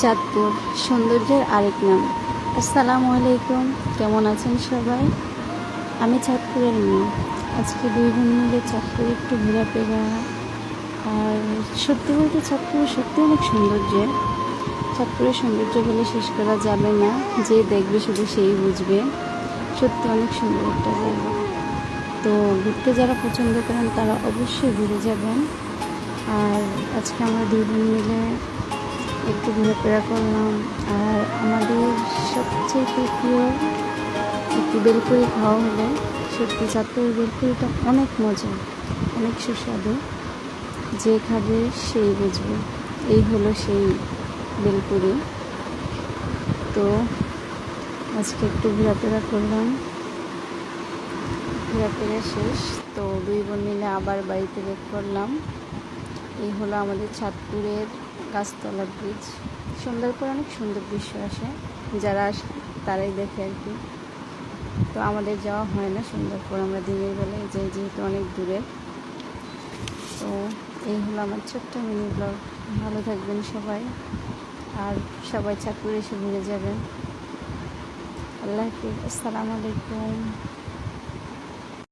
চাঁদপুর সৌন্দর্যের আরেক নাম। আসসালামু আলাইকুম, কেমন আছেন সবাই? আমি চাঁদপুরের মেয়ে। আজকে দুই বোন মিলে চাঁদপুরে একটু ঘোরাফেরা। আর সত্যি বলতে চাঁদপুর সত্যি অনেক সৌন্দর্য। চাঁদপুরের সৌন্দর্য বলে শেষ করা যাবে না, যে দেখবে শুধু সেই বুঝবে। সত্যি অনেক সুন্দর একটা জায়গা। তো ঘুরতে যারা পছন্দ করেন তারা অবশ্যই ঘুরে যাবেন। আর আজকে আমরা দুই বোন মিলে একটু ঘোরাফেরা করলাম। আর আমাদের সবচেয়ে প্রিয় একটু বেলপুরি খাওয়া হলো। সত্যি চাঁদপুরের বেলপুরিটা অনেক মজা, অনেক সুস্বাদু। যে খাবে সেই বুঝবে। এই হলো সেই বেলপুরি। তো আজকে একটু ঘোরাফেরা করলাম, ঘোরাফেরা শেষ। তো দুই বোন মিলে আবার বাড়িতে ব্যাক করলাম। এই হলো আমাদের চাঁদপুরের গাছতলা ব্রিজ। সন্ধ্যার পর অনেক সুন্দর দৃশ্য আসে, যারা আসে তারাই দেখে আর কি। তো আমাদের যাওয়া হয় না সন্ধ্যার পর, আমরা দিনের বেলায় যাই যেহেতু অনেক দূরে। তো এই হলো আমার ছোট্ট মিনি ব্লগ। ভালো থাকবেন সবাই, আর সবাই চাঁদপুরে এসে ঘুরে যাবেন। আল্লাহ হাফিজ, আসসালামু আলাইকুম।